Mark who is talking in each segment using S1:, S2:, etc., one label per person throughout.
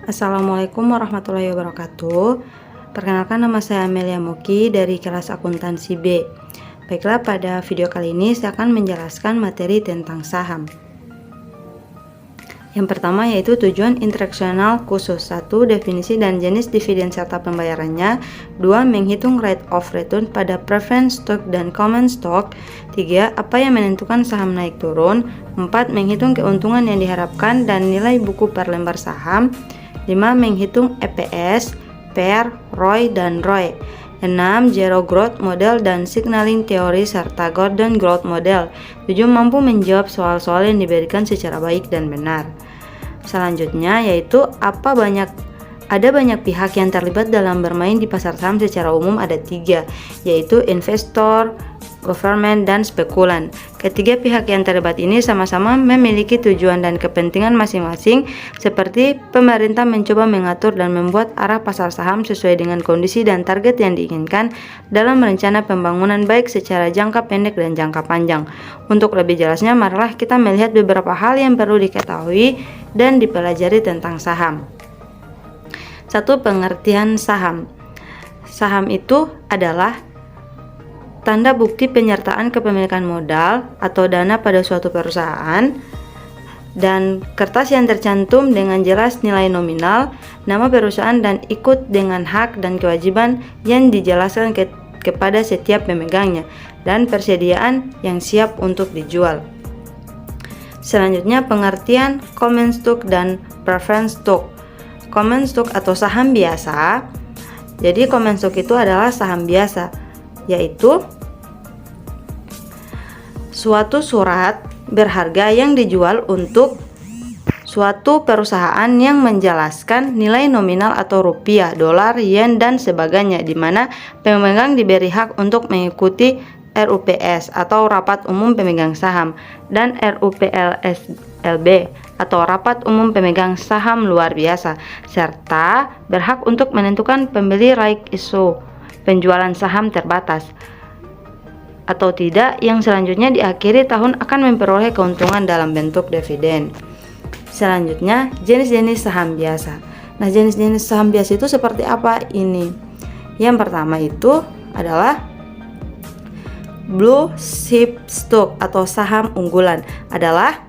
S1: Assalamualaikum warahmatullahi wabarakatuh. Perkenalkan, nama saya Amelia Moki dari kelas akuntansi B. Baiklah, pada video kali ini saya akan menjelaskan materi tentang saham. Yang pertama yaitu tujuan interaksional khusus. 1. Definisi dan jenis dividen serta pembayarannya. 2. Menghitung rate of return pada preferred stock dan common stock. 3. Apa yang menentukan saham naik turun. 4. Menghitung keuntungan yang diharapkan dan nilai buku per lembar saham. 5. Menghitung EPS, PER, ROI, dan ROE. 6. Zero Growth Model dan Signaling Theory serta Gordon Growth Model. 7. Mampu menjawab soal-soal yang diberikan secara baik dan benar. Selanjutnya yaitu ada banyak pihak yang terlibat dalam bermain di pasar saham. Secara umum ada 3, yaitu investor, government, dan spekulan. Ketiga pihak yang terlibat ini sama-sama memiliki tujuan dan kepentingan masing-masing, seperti pemerintah mencoba mengatur dan membuat arah pasar saham sesuai dengan kondisi dan target yang diinginkan dalam rencana pembangunan baik secara jangka pendek dan jangka panjang. Untuk lebih jelasnya, marilah kita melihat beberapa hal yang perlu diketahui dan dipelajari tentang saham. 1. Pengertian saham. Saham itu adalah tanda bukti penyertaan kepemilikan modal atau dana pada suatu perusahaan, dan kertas yang tercantum dengan jelas nilai nominal, nama perusahaan, dan ikut dengan hak dan kewajiban yang dijelaskan kepada setiap pemegangnya, dan persediaan yang siap untuk dijual. Selanjutnya, pengertian common stock dan preferred stock. Common stock atau saham biasa. Jadi common stock itu adalah saham biasa, yaitu suatu surat berharga yang dijual untuk suatu perusahaan yang menjelaskan nilai nominal atau rupiah, dolar, yen, dan sebagainya, di mana pemegang diberi hak untuk mengikuti RUPS atau Rapat Umum Pemegang Saham, dan RUPLSLB atau Rapat Umum Pemegang Saham Luar Biasa, serta berhak untuk menentukan pembeli right issue, penjualan saham terbatas atau tidak, yang selanjutnya di akhir tahun akan memperoleh keuntungan dalam bentuk dividen. Selanjutnya, jenis-jenis saham biasa. Nah, jenis-jenis saham biasa itu seperti apa ini? Yang pertama itu adalah Blue Chip Stock atau saham unggulan. Adalah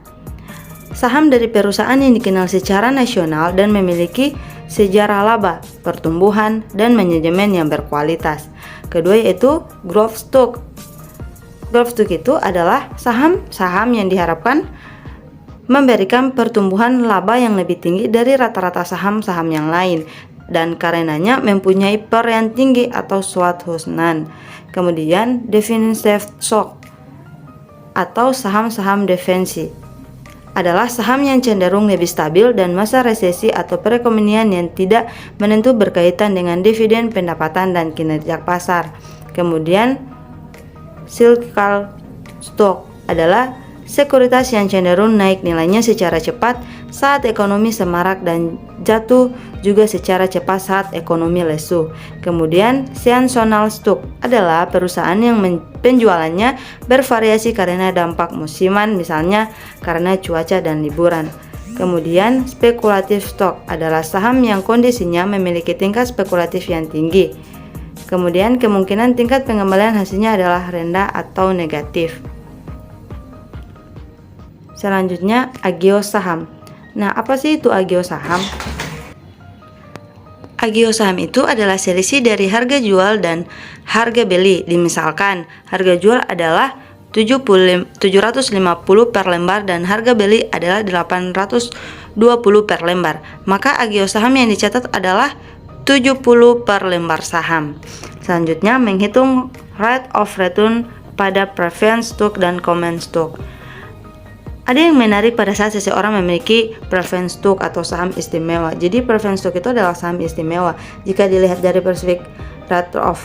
S1: saham dari perusahaan yang dikenal secara nasional dan memiliki sejarah laba, pertumbuhan, dan manajemen yang berkualitas. Kedua yaitu Growth Stock. Growth Stock itu adalah saham-saham yang diharapkan memberikan pertumbuhan laba yang lebih tinggi dari rata-rata saham-saham yang lain, dan karenanya mempunyai PER yang tinggi atau SWOT husnan. Kemudian defensive stock atau saham-saham defensi adalah saham yang cenderung lebih stabil dan masa resesi atau perekonomian yang tidak menentu berkaitan dengan dividen, pendapatan, dan kinerja pasar. Kemudian cyclical stock adalah sekuritas yang cenderung naik nilainya secara cepat saat ekonomi semarak dan jatuh juga secara cepat saat ekonomi lesu. Kemudian seasonal stock adalah perusahaan yang penjualannya bervariasi karena dampak musiman, misalnya karena cuaca dan liburan. Kemudian spekulatif stock adalah saham yang kondisinya memiliki tingkat spekulatif yang tinggi. Kemudian kemungkinan tingkat pengembalian hasilnya adalah rendah atau negatif. Selanjutnya, agio saham. Nah, apa sih itu agio saham? Agio saham itu adalah selisih dari harga jual dan harga beli. Misalkan, harga jual adalah 750 per lembar dan harga beli adalah 820 per lembar. Maka agio saham yang dicatat adalah 70 per lembar saham. Selanjutnya, menghitung rate of return pada preferred stock dan common stock. Ada yang menarik pada saat seseorang memiliki preferred stock atau saham istimewa. Jadi preferred stock itu adalah saham istimewa. Jika dilihat dari perspektif rate of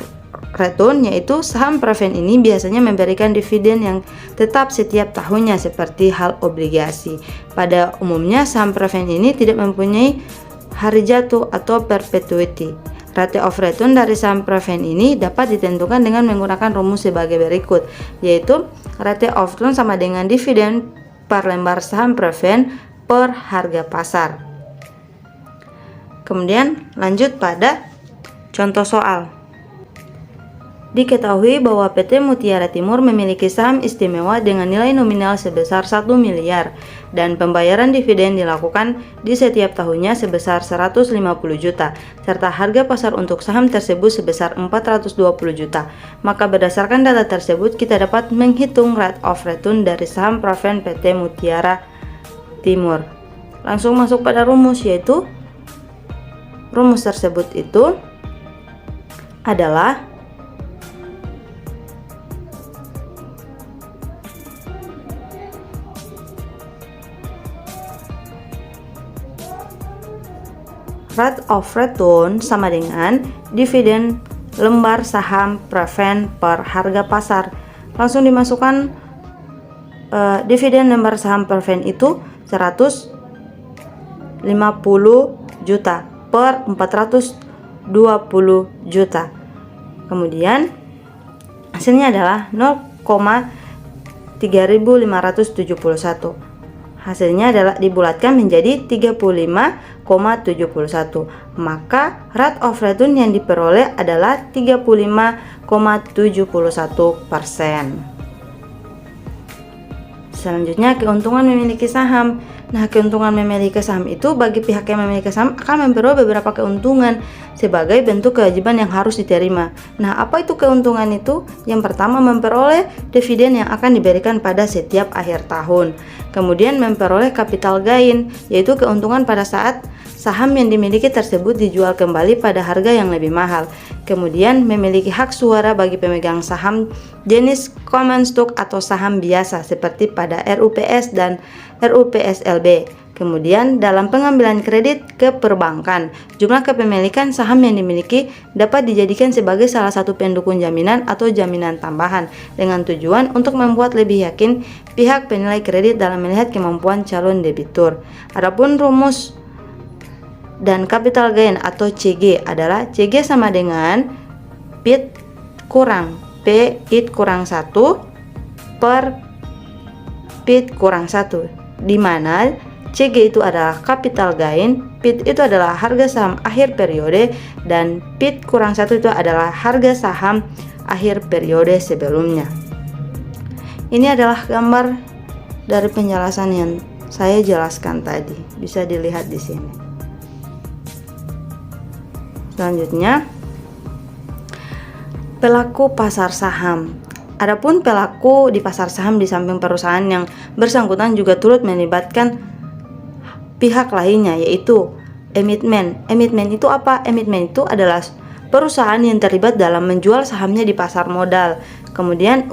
S1: return, yaitu saham preferred ini biasanya memberikan dividen yang tetap setiap tahunnya seperti hal obligasi. Pada umumnya saham preferred ini tidak mempunyai hari jatuh atau perpetuity. Rate of return dari saham preferred ini dapat ditentukan dengan menggunakan rumus sebagai berikut, yaitu rate of return sama dengan dividen per lembar saham preferred per harga pasar. Kemudian lanjut pada contoh soal. Diketahui bahwa PT Mutiara Timur memiliki saham istimewa dengan nilai nominal sebesar 1 miliar dan pembayaran dividen dilakukan di setiap tahunnya sebesar 150 juta serta harga pasar untuk saham tersebut sebesar 420 juta. Maka berdasarkan data tersebut kita dapat menghitung rate of return dari saham preferred PT Mutiara Timur. Langsung masuk pada rumus, yaitu rumus tersebut itu adalah rate of return sama dengan dividen lembar saham preferred per harga pasar. Langsung dimasukkan dividen lembar saham preferred itu 150 juta per 420 juta. Kemudian hasilnya adalah 0,3571. Hasilnya adalah dibulatkan menjadi 35,71. Maka rate of return yang diperoleh adalah 35,71%. Selanjutnya, keuntungan memiliki saham. Nah, keuntungan memiliki saham itu bagi pihak yang memiliki saham akan memperoleh beberapa keuntungan sebagai bentuk kewajiban yang harus diterima. Nah, apa itu keuntungan itu? Yang pertama, memperoleh dividen yang akan diberikan pada setiap akhir tahun. Kemudian memperoleh capital gain, yaitu keuntungan pada saat saham yang dimiliki tersebut dijual kembali pada harga yang lebih mahal. Kemudian memiliki hak suara bagi pemegang saham jenis common stock atau saham biasa seperti pada RUPS dan RUPSLB. Kemudian dalam pengambilan kredit ke perbankan, jumlah kepemilikan saham yang dimiliki dapat dijadikan sebagai salah satu pendukung jaminan atau jaminan tambahan dengan tujuan untuk membuat lebih yakin pihak penilai kredit dalam melihat kemampuan calon debitur. Adapun rumus dan capital gain atau CG adalah CG sama dengan PIT kurang PIT kurang 1 per PIT kurang 1, di mana CG itu adalah capital gain, PIT itu adalah harga saham akhir periode, dan PIT kurang 1 itu adalah harga saham akhir periode sebelumnya. Ini adalah gambar dari penjelasan yang saya jelaskan tadi, bisa dilihat di sini. Selanjutnya, pelaku pasar saham. Adapun pelaku di pasar saham di samping perusahaan yang bersangkutan juga turut melibatkan pihak lainnya, yaitu emiten. Emiten itu apa? Emiten itu adalah perusahaan yang terlibat dalam menjual sahamnya di pasar modal. Kemudian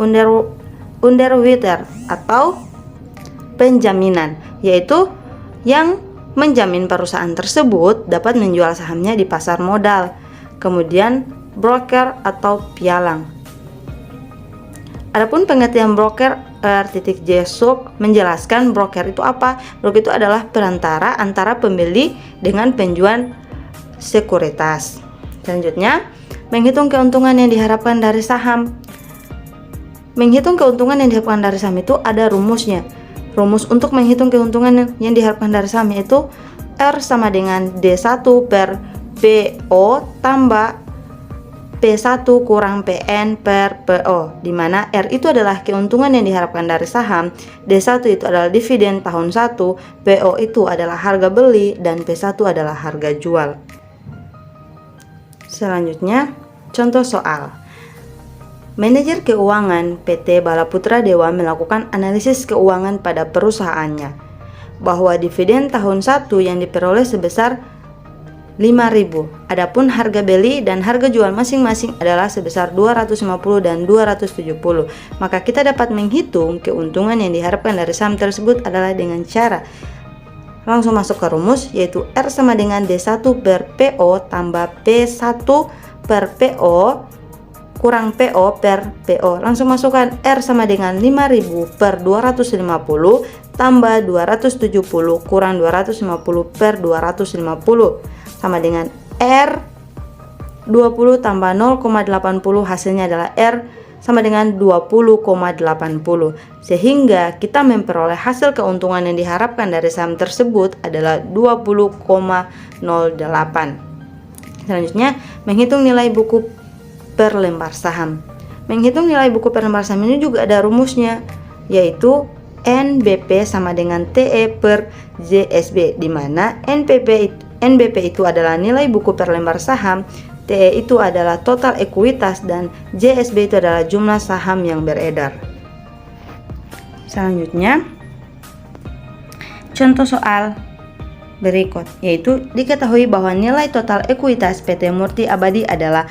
S1: underwriter atau penjaminan, yaitu yang menjamin perusahaan tersebut dapat menjual sahamnya di pasar modal. Kemudian broker atau pialang. Adapun pengertian broker, R.J. menjelaskan broker itu apa? Broker itu adalah perantara antara pembeli dengan penjual sekuritas. Selanjutnya, menghitung keuntungan yang diharapkan dari saham. Menghitung keuntungan yang diharapkan dari saham itu ada rumusnya. Rumus untuk menghitung keuntungan yang diharapkan dari saham yaitu R sama dengan D1 per PO tambah P1 kurang PN per PO, di mana R itu adalah keuntungan yang diharapkan dari saham, D1 itu adalah dividen tahun 1, PO itu adalah harga beli, dan P1 adalah harga jual. Selanjutnya, contoh soal. Manajer keuangan PT Balaputra Dewa melakukan analisis keuangan pada perusahaannya bahwa dividen tahun 1 yang diperoleh sebesar 5.000. Adapun harga beli dan harga jual masing-masing adalah sebesar 250 dan 270. Maka kita dapat menghitung keuntungan yang diharapkan dari saham tersebut adalah dengan cara langsung masuk ke rumus, yaitu R sama dengan D1 per PO tambah P1 per PO kurang PO per PO. Langsung masukkan R sama dengan 5.000 per 250 tambah 270 kurang 250 per 250 sama dengan R 20 tambah 0,80, hasilnya adalah R sama dengan 20,80, sehingga kita memperoleh hasil keuntungan yang diharapkan dari saham tersebut adalah 20,08. Selanjutnya, menghitung nilai buku per lembar saham. Menghitung nilai buku per lembar saham ini juga ada rumusnya, yaitu NBP sama dengan TE per JSB, di mana NBP itu adalah nilai buku per lembar saham, TE itu adalah total ekuitas, dan JSB itu adalah jumlah saham yang beredar. Selanjutnya, contoh soal berikut, yaitu diketahui bahwa nilai total ekuitas PT Murti Abadi adalah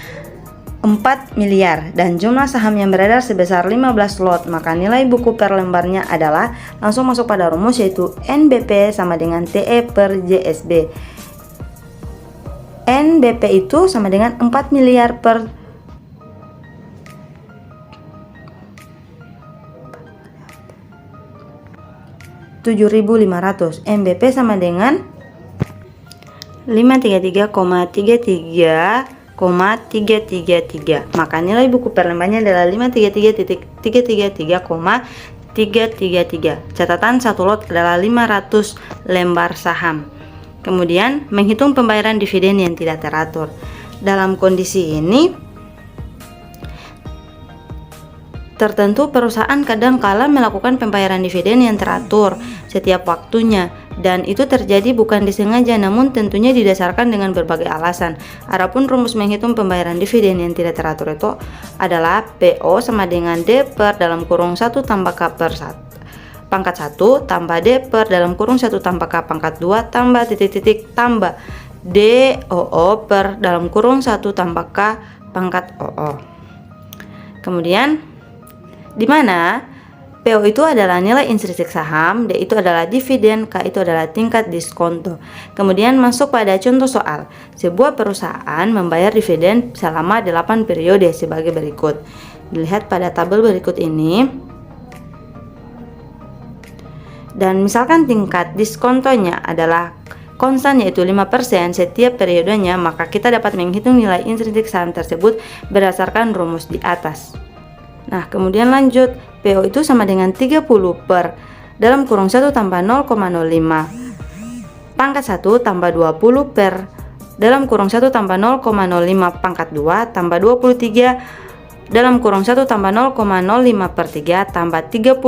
S1: 4 miliar dan jumlah saham yang beredar sebesar 15 lot, maka nilai buku per lembarnya adalah, langsung masuk pada rumus, yaitu NBP sama dengan TE per JSB. NBP itu sama dengan 4 miliar per 7.500. NBP sama dengan 533,333,333. Maka nilai buku per lembarnya adalah 533.333,333. Catatan satu lot adalah 500 lembar saham. Kemudian, menghitung pembayaran dividen yang tidak teratur. Dalam kondisi ini, tertentu perusahaan kadang-kala melakukan pembayaran dividen yang teratur setiap waktunya, dan itu terjadi bukan disengaja, namun tentunya didasarkan dengan berbagai alasan. Adapun rumus menghitung pembayaran dividen yang tidak teratur itu adalah PO sama dengan D per dalam kurung 1 tambah K per 1 pangkat 1 tambah D per dalam kurung 1 tambah K pangkat 2 tambah titik-titik tambah DOO per dalam kurung 1 tambah K pangkat OO. Kemudian, di mana PO itu adalah nilai intrinsik saham, D itu adalah dividen, K itu adalah tingkat diskonto. Kemudian masuk pada contoh soal. Sebuah perusahaan membayar dividen selama 8 periode sebagai berikut. Dilihat pada tabel berikut ini. Dan misalkan tingkat diskontonya adalah konstan, yaitu 5% setiap periodenya, maka kita dapat menghitung nilai intrinsik saham tersebut berdasarkan rumus di atas. Nah, kemudian lanjut, PO itu sama dengan 30 per dalam kurung 1 tambah 0,05 pangkat 1 tambah 20 per dalam kurung 1 tambah 0,05 pangkat 2 tambah 23 dalam kurung 1 tambah 0,05 per 3 tambah 30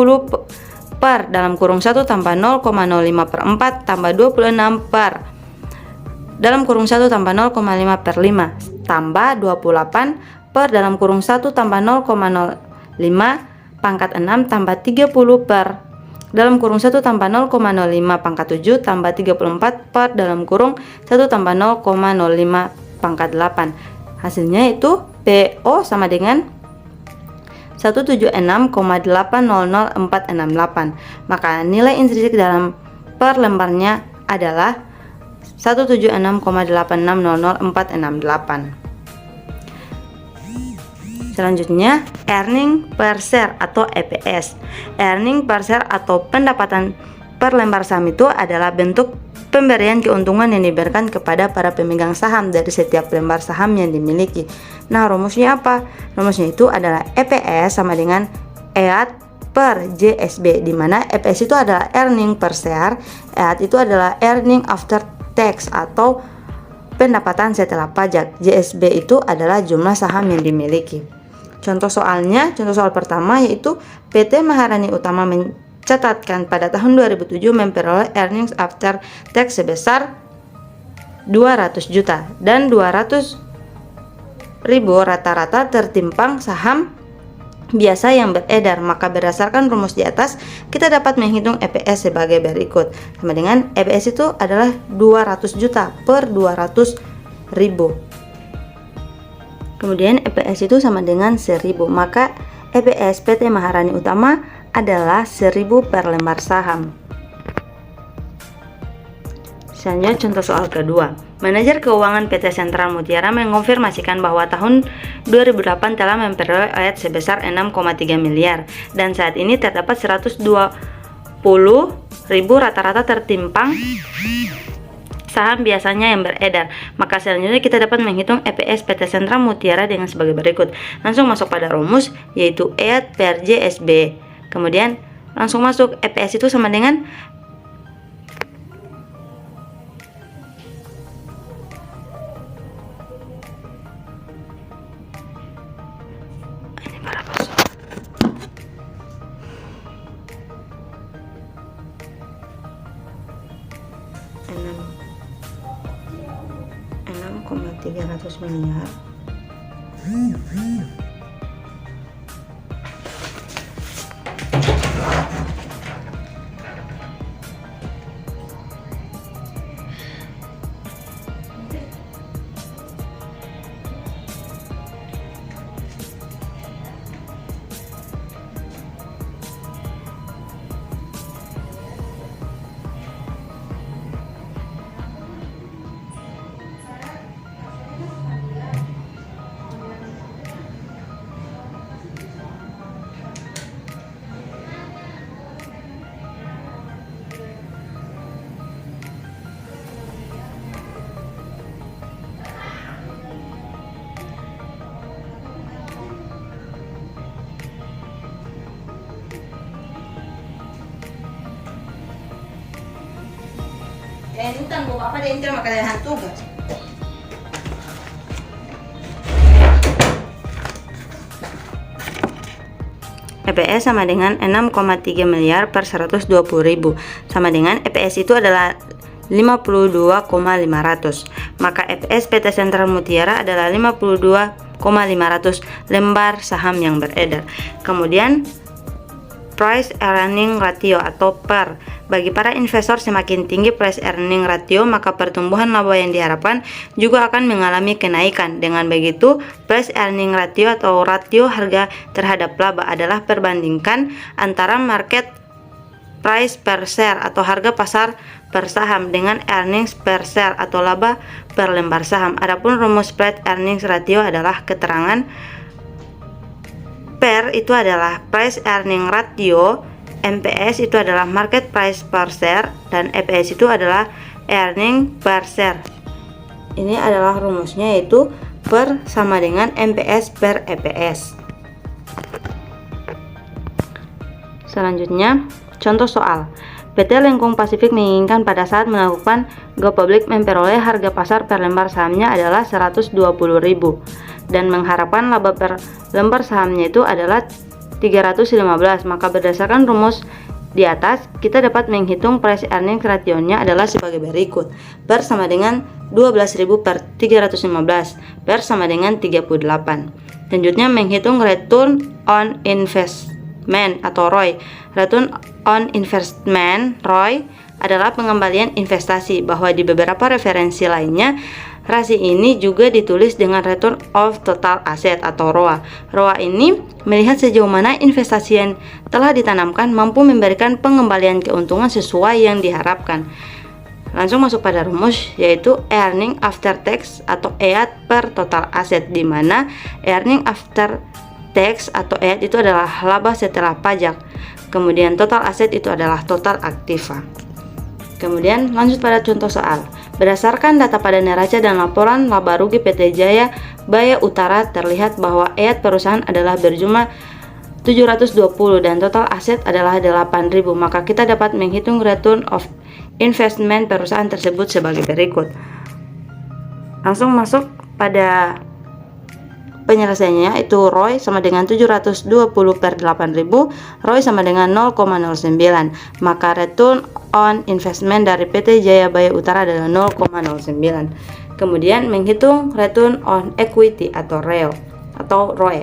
S1: per dalam kurung 1 tambah 0,05 per 4 tambah 26 per dalam kurung 1 tambah 0,5 per 5 tambah 28 per dalam kurung 1 tambah 0,05 pangkat 6 tambah 30 per dalam kurung 1 tambah 0,05 pangkat 7 tambah 34 per dalam kurung 1 tambah 0,05 pangkat 8. Hasilnya itu PO sama dengan 176,800,468. Maka nilai intrinsik dalam per lembarnya adalah 176,800,468. Selanjutnya, earning per share atau EPS. Earning per share atau pendapatan per lembar saham itu adalah bentuk pemberian keuntungan yang diberikan kepada para pemegang saham dari setiap lembar saham yang dimiliki. Nah, rumusnya apa? Rumusnya itu adalah EPS sama dengan EAT per JSB, di mana EPS itu adalah earning per share, EAT itu adalah earning after tax atau pendapatan setelah pajak, JSB itu adalah jumlah saham yang dimiliki. Contoh soalnya, contoh soal pertama yaitu PT Maharani Utama mencatatkan pada tahun 2007 memperoleh earnings after tax sebesar 200 juta dan 200.000 rata-rata tertimbang saham biasa yang beredar. Maka berdasarkan rumus di atas kita dapat menghitung EPS sebagai berikut, sama dengan EPS itu adalah 200 juta per 200.000. Kemudian EPS itu sama dengan 1000, maka EPS PT Maharani Utama adalah 1000 per lembar saham. Selanjutnya contoh soal kedua. Manajer keuangan PT Sentral Mutiara mengonfirmasikan bahwa tahun 2008 telah memperoleh OIT sebesar 6,3 miliar dan saat ini terdapat 120.000 rata-rata tertimbang saham biasanya yang beredar. Maka selanjutnya kita dapat menghitung EPS PT Sentra Mutiara dengan sebagai berikut. Langsung masuk pada rumus, yaitu EAT per JSB. Kemudian langsung masuk, EPS itu sama dengan $6,300 miliar ini tanggung apa deh, ini makanan hantu gak? EPS sama dengan 6,3 miliar per 120.000, sama dengan EPS itu adalah 52,500. Maka EPS PT Sentra Mutiara adalah 52,500 lembar saham yang beredar. Kemudian price earning ratio atau PER. Bagi para investor, semakin tinggi price earning ratio, maka pertumbuhan laba yang diharapkan juga akan mengalami kenaikan. Dengan begitu, price earning ratio atau rasio harga terhadap laba adalah perbandingan antara market price per share atau harga pasar per saham dengan earnings per share atau laba per lembar saham. Adapun rumus price earnings ratio adalah keterangan PER itu adalah price earning ratio, MPS itu adalah market price per share, dan EPS itu adalah earning per share. Ini adalah rumusnya, yaitu PER sama dengan MPS per EPS. Selanjutnya, contoh soal. PT Lengkung Pasifik menginginkan pada saat melakukan go public memperoleh harga pasar per lembar sahamnya adalah 120.000 dan mengharapkan laba per lembar sahamnya itu adalah 315. Maka berdasarkan rumus di atas, kita dapat menghitung price earning ratio-nya adalah sebagai berikut. PER sama dengan 12.000 per 315, PER sama dengan 38. Selanjutnya menghitung return on investment atau ROI. Return on investment ROI adalah pengembalian investasi, bahwa di beberapa referensi lainnya rasio ini juga ditulis dengan return of total asset atau ROA. ROA ini melihat sejauh mana investasi yang telah ditanamkan mampu memberikan pengembalian keuntungan sesuai yang diharapkan. Langsung masuk pada rumus, yaitu earning after tax atau EAT per total asset, di mana earning after tax atau EAT itu adalah laba setelah pajak. Kemudian total aset itu adalah total aktiva. Kemudian lanjut pada contoh soal. Berdasarkan data pada neraca dan laporan laba rugi PT Jaya Baya Utara, terlihat bahwa EAT perusahaan adalah berjumlah 720 dan total aset adalah 8.000. Maka kita dapat menghitung return of investment perusahaan tersebut sebagai berikut. Langsung masuk pada penyelesaiannya, itu ROI sama dengan 720 per 8.000, ROI sama dengan 0,09. Maka return on investment dari PT Jaya Baya Utara adalah 0,09. Kemudian menghitung return on equity atau ROE.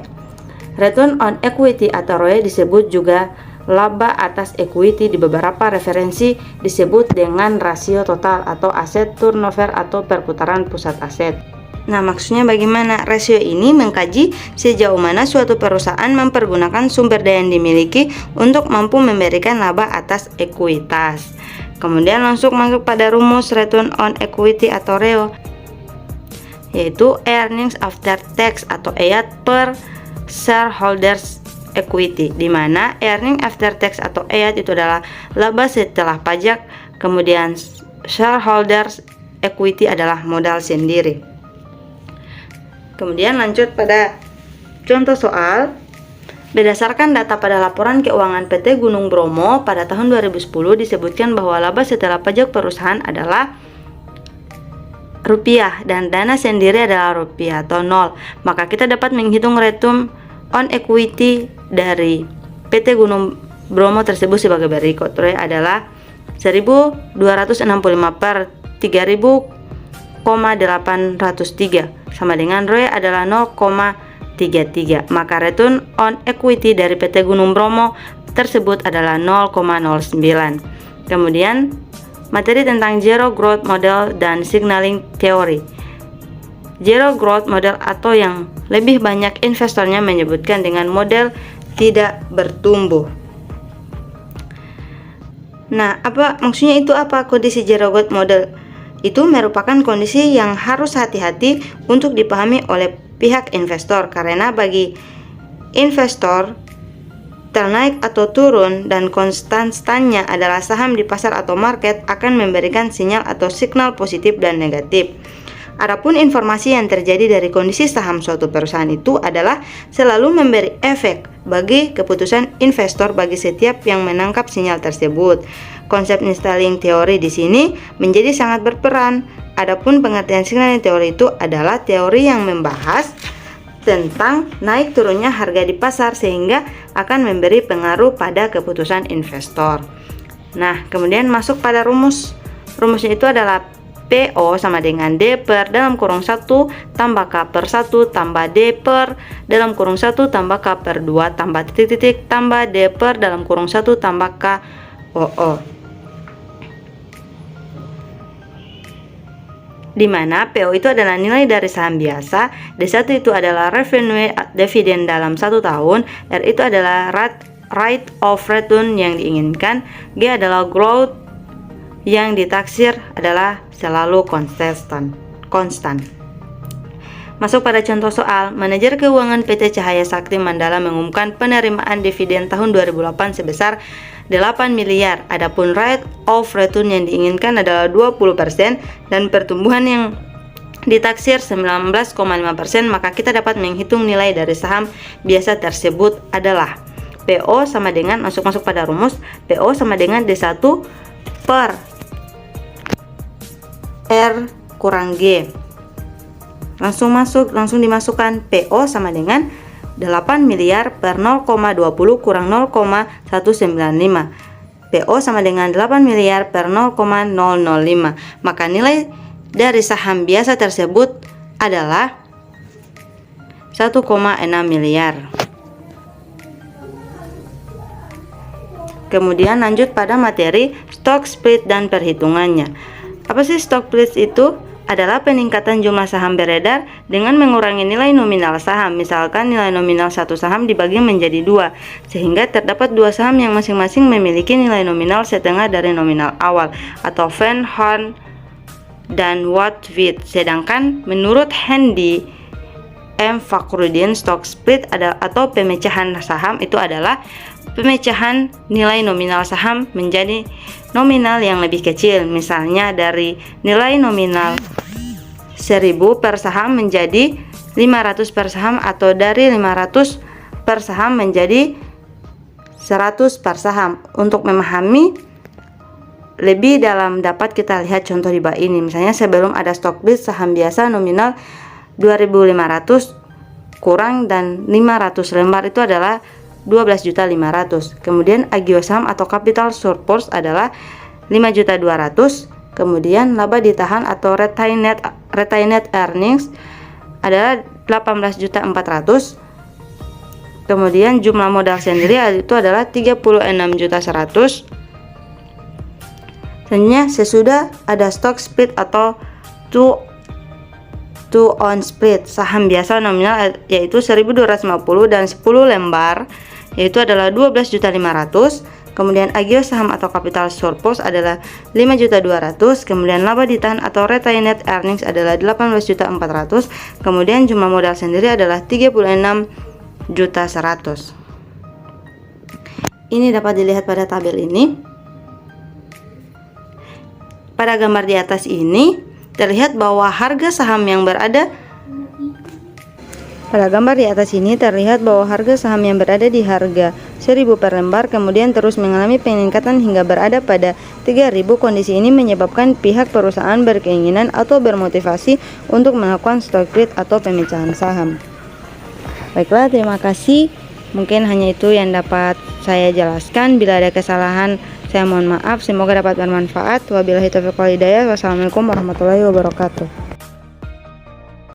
S1: Return on equity atau ROE disebut juga laba atas equity. Di beberapa referensi disebut dengan rasio total atau aset turnover atau perputaran pusat aset. Nah, maksudnya bagaimana? Rasio ini mengkaji sejauh mana suatu perusahaan mempergunakan sumber daya yang dimiliki untuk mampu memberikan laba atas ekuitas. Kemudian langsung masuk pada rumus return on equity atau REO, yaitu earnings after tax atau EAT per shareholders equity, di mana earning after tax atau EAT itu adalah laba setelah pajak, kemudian shareholders equity adalah modal sendiri. Kemudian lanjut pada contoh soal. Berdasarkan data pada laporan keuangan PT Gunung Bromo pada tahun 2010 disebutkan bahwa laba setelah pajak perusahaan adalah rupiah dan dana sendiri adalah rupiah atau nol. Maka kita dapat menghitung return on equity dari PT Gunung Bromo tersebut sebagai berikut. ROE adalah 1265 per 3000,803 sama dengan ROE adalah 0,33. Maka return on equity dari PT Gunung Bromo tersebut adalah 0,09. Kemudian materi tentang Zero Growth Model dan Signaling Theory. Zero Growth Model atau yang lebih banyak investornya menyebutkan dengan model tidak bertumbuh. Nah, apa maksudnya itu apa kondisi Zero Growth Model? Itu merupakan kondisi yang harus hati-hati untuk dipahami oleh pihak investor karena bagi investor ternaik atau turun dan konstannya adalah saham di pasar atau market akan memberikan sinyal atau signal positif dan negatif. Adapun informasi yang terjadi dari kondisi saham suatu perusahaan itu adalah selalu memberi efek bagi keputusan investor bagi setiap yang menangkap sinyal tersebut. Konsep signaling teori di sini menjadi sangat berperan. Adapun pengertian signaling teori itu adalah teori yang membahas tentang naik turunnya harga di pasar sehingga akan memberi pengaruh pada keputusan investor. Nah, kemudian masuk pada rumus. Rumusnya itu adalah PO sama dengan D per dalam kurung 1 tambah K per 1 tambah D per dalam kurung 1 tambah K per 2 tambah titik-titik tambah D per dalam kurung 1 tambah K OO. Di mana PO itu adalah nilai dari saham biasa, D1 itu adalah revenue dividen dalam 1 tahun, R itu adalah rate of return yang diinginkan, G adalah growth yang ditaksir adalah selalu konstan. Masuk pada contoh soal, manajer keuangan PT Cahaya Sakti Mandala mengumumkan penerimaan dividen tahun 2008 sebesar 8 miliar. Adapun rate of return yang diinginkan adalah 20% dan pertumbuhan yang ditaksir 19,5%, maka kita dapat menghitung nilai dari saham biasa tersebut adalah PO sama dengan masuk pada rumus PO sama dengan D1 per R kurang G. Langsung dimasukkan PO sama dengan 8 miliar per 0,20 kurang 0,195. PO sama dengan 8 miliar per 0,005. Maka nilai dari saham biasa tersebut adalah 1,6 miliar. Kemudian lanjut pada materi stock split dan perhitungannya. Apa sih stock split itu? Adalah peningkatan jumlah saham beredar dengan mengurangi nilai nominal saham. Misalkan nilai nominal satu saham dibagi menjadi 2, sehingga terdapat 2 saham yang masing-masing memiliki nilai nominal setengah dari nominal awal, atau Van Horn dan Watt-Witt. Sedangkan menurut Hendy M. Fakhruddin, stock split atau pemecahan saham itu adalah pemecahan nilai nominal saham menjadi nominal yang lebih kecil, misalnya dari nilai nominal 1000 per saham menjadi 500 per saham, atau dari 500 per saham menjadi 100 per saham. Untuk memahami lebih dalam dapat kita lihat contoh di bawah ini. Misalnya sebelum ada stock split, saham biasa nominal 2.500 kurang dan 500 lembar itu adalah 12.500.000. Kemudian agio saham atau capital surplus adalah 5.200.000. Kemudian laba ditahan atau retained earnings adalah 18.400.000. Kemudian jumlah modal sendiri itu adalah 36.100.000. Selanjutnya sesudah ada stock split atau two on split, saham biasa nominal yaitu 1.250 dan 10 lembar yaitu adalah 12.500.000. Kemudian agio saham atau capital surplus adalah 5.200.000. Kemudian laba ditahan atau retained earnings adalah 18.400.000. Kemudian jumlah modal sendiri adalah 36.100.000. Ini dapat dilihat pada tabel ini. Pada gambar di atas ini terlihat bahwa harga saham yang berada pada gambar di atas ini terlihat bahwa harga saham yang berada di harga 1000 per lembar kemudian terus mengalami peningkatan hingga berada pada 3000. Kondisi ini menyebabkan pihak perusahaan berkeinginan atau bermotivasi untuk melakukan stock split atau pemecahan saham. Baiklah, terima kasih. Mungkin hanya itu yang dapat saya jelaskan. Bila ada kesalahan, saya mohon maaf. Semoga dapat bermanfaat. Wabillahi taufiq wal hidayah. Wassalamualaikum warahmatullahi wabarakatuh.